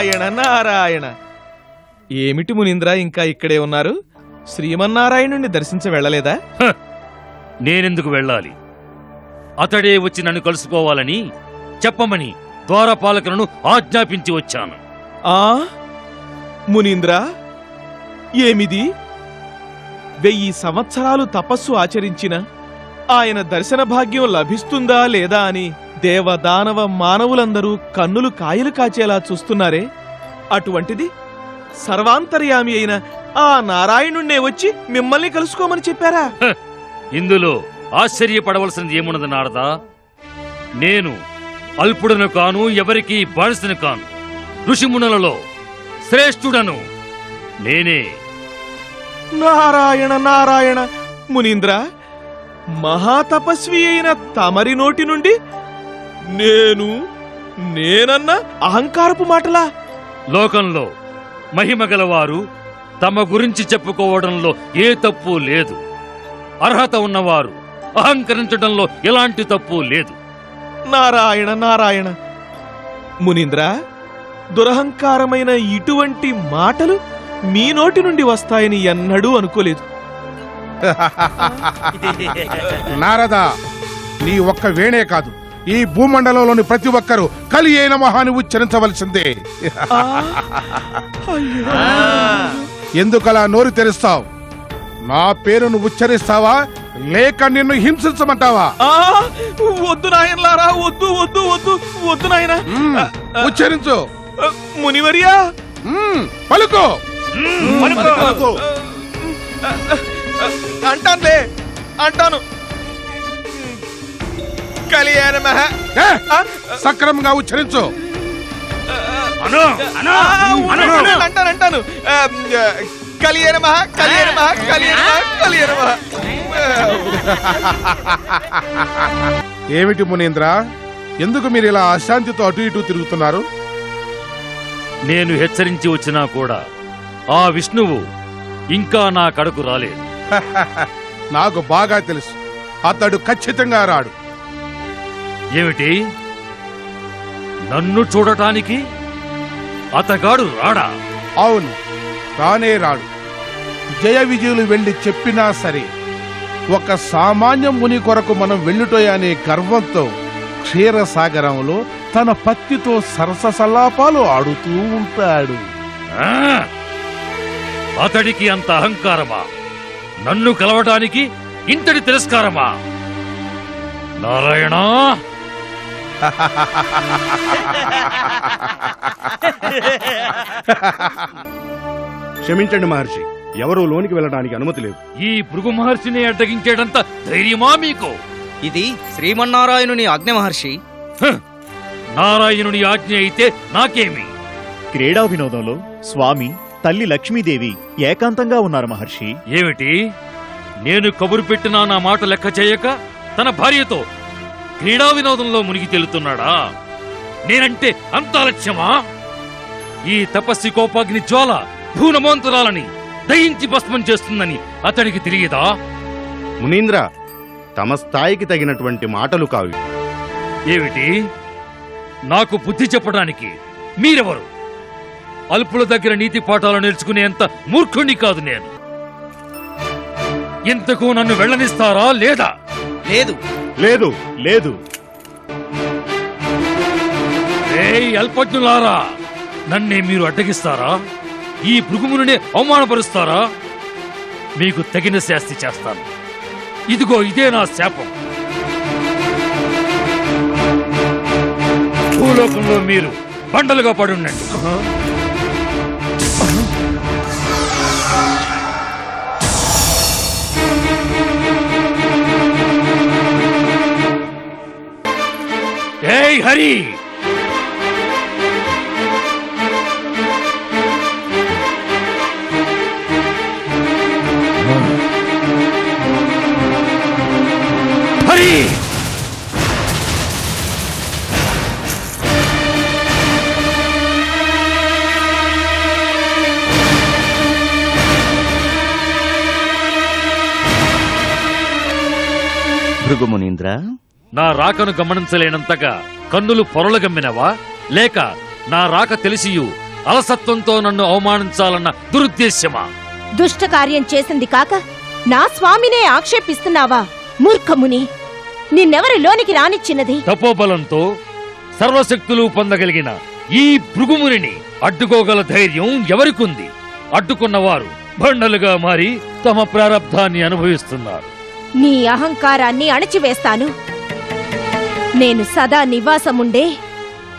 నారాయణ నారాయణ. ఏమిటి మునీంద్ర ఇంకా ఇక్కడే ఉన్నారు? శ్రీమన్నారాయణుణ్ణి దర్శించ వెళ్ళలేదా? నేనెందుకు వెళ్ళాలి? అతడే వచ్చి నన్ను కలుసుకోవాలని చెప్పమని ద్వారపాలకులను ఆజ్ఞాపించి వచ్చాను. ఆ మునీంద్ర, ఏమిది? 1000 సంవత్సరాలు తపస్సు ఆచరించిన ఆయన దర్శన భాగ్యం లభిస్తుందా లేదా అని దేవదానవ మానవులందరూ కన్నులు కాయలు కాచేలా చూస్తున్నారే, అటువంటిది సర్వాంతర్యామి అయిన ఆ నారాయణుణ్ణే వచ్చి మిమ్మల్ని కలుసుకోమని చెప్పారా? ఇందులో ఆశ్చర్యపడవలసినది ఏమున్నది నారదా? నేను అల్పుడను కాను, ఎవరికీ బానిసను కాను. ఋషిమునులలో శ్రేష్ఠుడను నేనే. నారాయణ నారాయణ. మునీంద్ర, మహాతపస్వి అయిన తమరి నోటి నుండి నేనన్న అహంకారపు మాటలా? లోకంలో మహిమగలవారు తమ గురించి చెప్పుకోవడంలో ఏ తప్పు లేదు. అర్హత ఉన్నవారు అహంకరించడంలో ఎలాంటి తప్పు లేదు. నారాయణ నారాయణ. మునీంద్ర, దురహంకారమైన ఇటువంటి మాటలు మీ నోటి నుండి వస్తాయని ఎన్నడూ అనుకోలేదు. నారదా, నీ ఒక్క వేణే కాదు, ఈ భూమండలంలోని ప్రతి ఒక్కరూ కలి అయిన మహాని ఉచ్చరించవలసిందే. ఎందుకలా నోరు తెరుస్తావు? నా పేరును ఉచ్చరిస్తావా లేక నిన్ను హింసించమంటావా? వద్దు నాయనలారా, వద్దు వద్దు వద్దు వద్దు నాయన. ఉచ్చరించు. మునివర్యా, పలుకో. అంటానులే, అంటాను. కళ్యాణమహ. సక్రమంగా ఉచ్చరించు. అంటాను. కళ్యాణమహ కళ్యాణమహ కళ్యాణమహ కళ్యాణమహ. ఏమిటి మునీంద్ర, ఎందుకు మీరు ఇలా అశాంతితో అటు ఇటు తిరుగుతున్నారు? నేను హెచ్చరించి వచ్చినా కూడా ఆ విష్ణువు ఇంకా నా కడకు రాలేదు. నాకు బాగా తెలుసు, అతడు ఖచ్చితంగా రాడు. ఏమిటి? నన్ను చూడటానికి అతగాడు రాడా? అవును, రానే రాడు. జయ విజయులు వెళ్లి చెప్పినా సరే, ఒక సామాన్య ముని కొరకు మనం వెళ్ళుటోయ్ అనే గర్వంతో క్షీరసాగరంలో తన పత్తితో సరస సల్లాపాలు ఆడుతూ ఉంటాడు. అతడికి అంత అహంకారమా? నన్ను కలవటానికి ఇంతటి తిరస్కారమా? నారాయణ, క్షమించండి మహర్షి, ఎవరూ లోనికి వెళ్ళడానికి అనుమతి లేదు. ఈ భృగు మహర్షిని అడ్డగించేటంత ధైర్యమా మీకు? ఇది శ్రీమన్నారాయణుని ఆజ్ఞ మహర్షి. నారాయణుని ఆజ్ఞ అయితే నాకేమి? క్రీడా వినోదంలో స్వామి, తల్లి లక్ష్మీదేవి ఏకాంతంగా ఉన్నారు మహర్షి. ఏమిటి? నేను కబురు పెట్టినా నా మాట లెక్క చేయక తన భార్యతో క్రీడా వినోదంలో మునిగి తేలుతున్నాడా? నేనంటే అంత లక్ష్యమా? ఈ తపస్సి కోపాగ్ని జ్వాల భూనమోంతరాలని దయించి భస్మం చేస్తుందని అతడికి తెలియదా? మునీంద్ర, తమ స్థాయికి తగినటువంటి మాటలు కావి. ఏమిటి? నాకు బుద్ధి చెప్పడానికి మీరెవరు? అల్పుల దగ్గర నీతి పాఠాలు నేర్చుకునేంత మూర్ఖుణ్ణి కాదు నేను. ఇంతకు నన్ను వెళ్ళనిస్తారా లేదా? లేదు లేదు లేదు. ఏయ్ అల్పజ్ఞులారా, నన్నే మీరు అడ్డగిస్తారా? ఈ భృగుమునే అవమానపరుస్తారా? మీకు తగిన శాస్తి చేస్తాను. ఇదిగో ఇదే నా శాపం. భూలోకంలో మీరు బండలుగా పడుండండి. ఏయ్ హరి, హరి! భృగుమునీంద్ర, నా రాకను గమనించలేనంతగా కన్నులు పొరలగమ్మినవా? లేక నా రాక తెలిసియు అలసత్వంతో నన్ను అవమానించాలన్న దురుద్దేశ్యమా? దుష్ట కార్యం చేసింది కాక నా స్వామినే ఆక్షేపిస్తున్నావా మూర్ఖముని? నిన్నెవరి లోనికి రానిచ్చినది? తపోబలంతో సర్వశక్తులు పొందగలిగిన ఈ భృగుమునిని అడ్డుకోగల ధైర్యం ఎవరికుంది? అడ్డుకున్నవారు బండలుగా మారి తమ ప్రారబ్ధాన్ని అనుభవిస్తున్నారు. నీ అహంకారాన్ని అణచివేస్తాను. నేను సదా నివాసముండే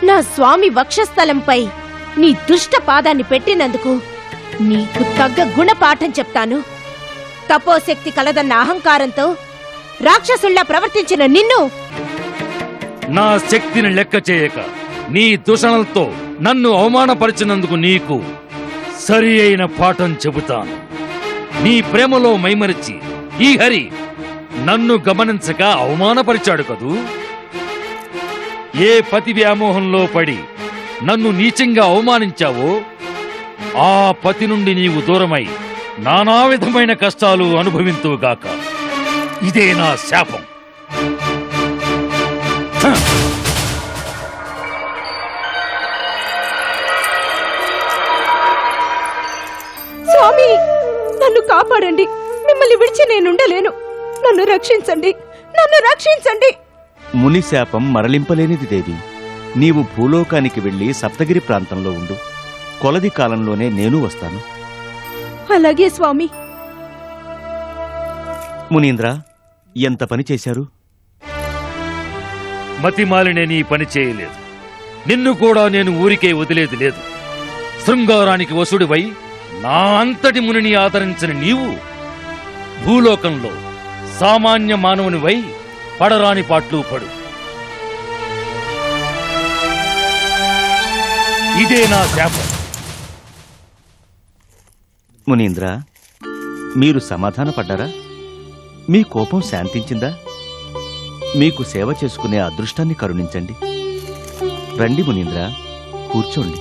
నా స్వామి వక్షస్థలంపై నీ దుష్ట పాదాన్ని పెట్టినందుకు నీకు తగ్గ గుణపాఠం చెప్తాను. తపోశక్తి కలదన్న అహంకారంతో రాక్షసుల్లా ప్రవర్తించిన నిన్ను నా శక్తిని లెక్క చేయక నీ దూషణలతో నన్ను అవమానపరిచినందుకు నీకు సరి అయిన పాఠం చెబుతాను. నీ ప్రేమలో మైమరిచి ఈ హరి నన్ను గమనించక అవమానపరిచాడు కదూ. ఏ పతి వ్యామోహంలో పడి నన్ను నీచంగా అవమానించావో ఆ పతి నుండి నీవు దూరమై నానా విధమైన కష్టాలు అనుభవింతువుగాక. ఇదే నా శాపం. స్వామి, నన్ను కాపాడండి. మిమ్మల్ని విడిచి నేనుండలేను. నన్ను రక్షించండి, నన్ను రక్షించండి. మునిశాపం మరలింపలేనిది దేవి. నీవు భూలోకానికి వెళ్లి సప్తగిరి ప్రాంతంలో ఉండు. కొలది కాలంలోనే నేను వస్తాను. అలాగే స్వామి. మునీంద్ర, ఎంత పని చేశారు? మతిమాలినే నీ పని చేయలేదు. నిన్ను కూడా నేను ఊరికే వదిలేది లేదు. శృంగారానికి వసుడివై నా అంతటి మునిని ఆదరించిన నీవు భూలోకంలో సామాన్య మానవునివై పడరాని పాట్లు పడు. ఇదే నా శాపం. మునీంద్ర, మీరు సమాధానపడ్డారా? మీ కోపం శాంతించిందా? మీకు సేవ చేసుకునే అదృష్టాన్ని కరుణించండి. రండి మునీంద్ర, కూర్చోండి.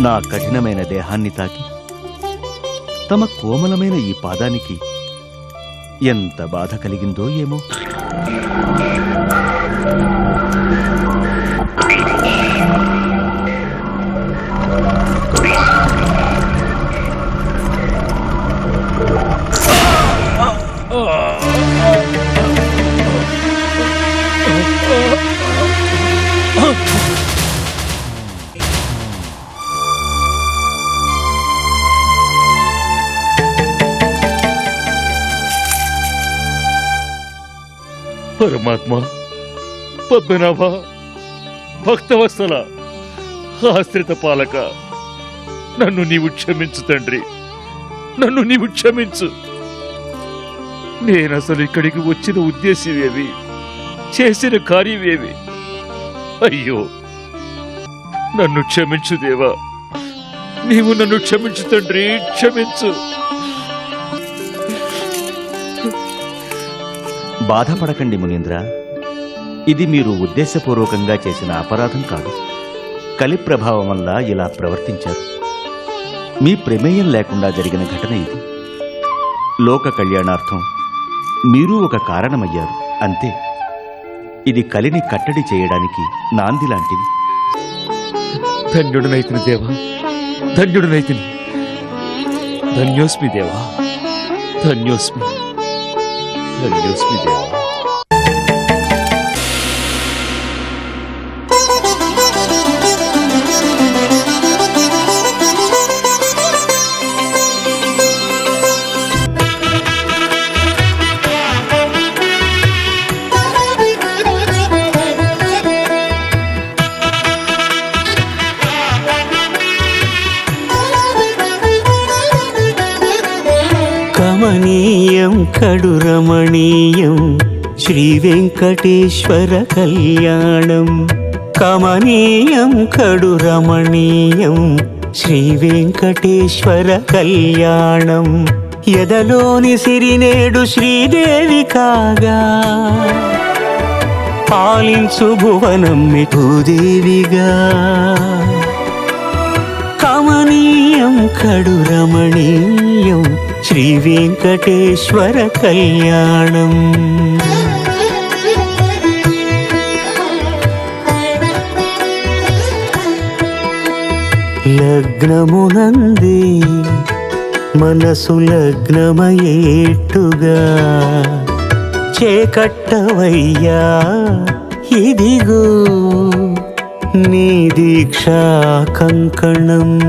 నా కఠినమైన దేహాన్ని తాకి తమ కోమలమైన ఈ పాదానికి ఎంత బాధ కలిగిందో ఏమో. పరమాత్మ, పద్మనాభ, భక్తవత్సల, ఆశ్రిత పాలక, నన్ను నీవు క్షమించు తండ్రి. నన్ను నీవు క్షమించు. నేనసలు ఇక్కడికి వచ్చిన ఉద్దేశ్యమేవి, చేసిన కార్యమేవి? అయ్యో, నన్ను క్షమించు దేవా. నీవు నన్ను క్షమించు తండ్రి, క్షమించు. బాధపడకండి మునీంద్ర. ఇది మీరు ఉద్దేశపూర్వకంగా చేసిన అపరాధం కాదు. కలి ప్రభావం వల్ల ఇలా ప్రవర్తించారు. మీ ప్రమేయం లేకుండా జరిగిన ఘటన ఇది. లోక కళ్యాణార్థం మీరు ఒక కారణమయ్యారు, అంతే. ఇది కలిని కట్టడి చేయడానికి నాంది లాంటిది. ధన్యుడునైతిని దేవా, ధన్యుడునైతిని. ధన్యోస్మి దేవా, ధన్యోస్మి, ధన్యోస్మి దేవా. కమనీయం కడురమణీయం శ్రీ వెంకటేశ్వర కళ్యాణం. కమనీయం కడురమణీయం శ్రీ వెంకటేశ్వర కళ్యాణం. ఎదలోని సిరినేడు శ్రీదేవి కాగా పాలించు భువనం భూదేవిగా. కమనీయం కడురమణీయం శ్రీ వెంకటేశ్వర కళ్యాణం. లగ్నమునందే మనసు లగ్నమయేట్టుగా చేకట్టవయ్యా ఇదిగో నీ దీక్షా కంకణం.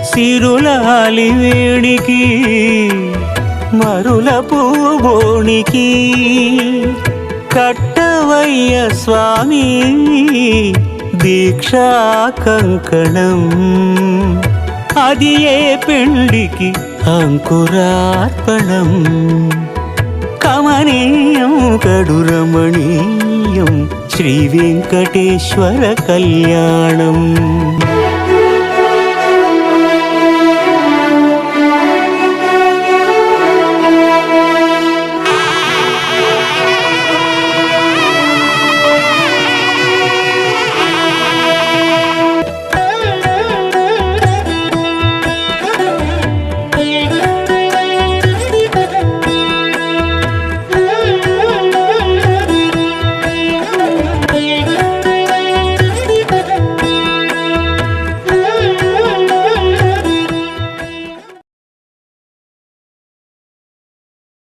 సిరులాలి వేణికి మరుల పూబోణికి కట్టవయ్య స్వామి దీక్షా కంకణం. అది ఏ పెండికి అంకురార్పణం. కమనీయం కడురమణీయం శ్రీ వెంకటేశ్వర కళ్యాణం.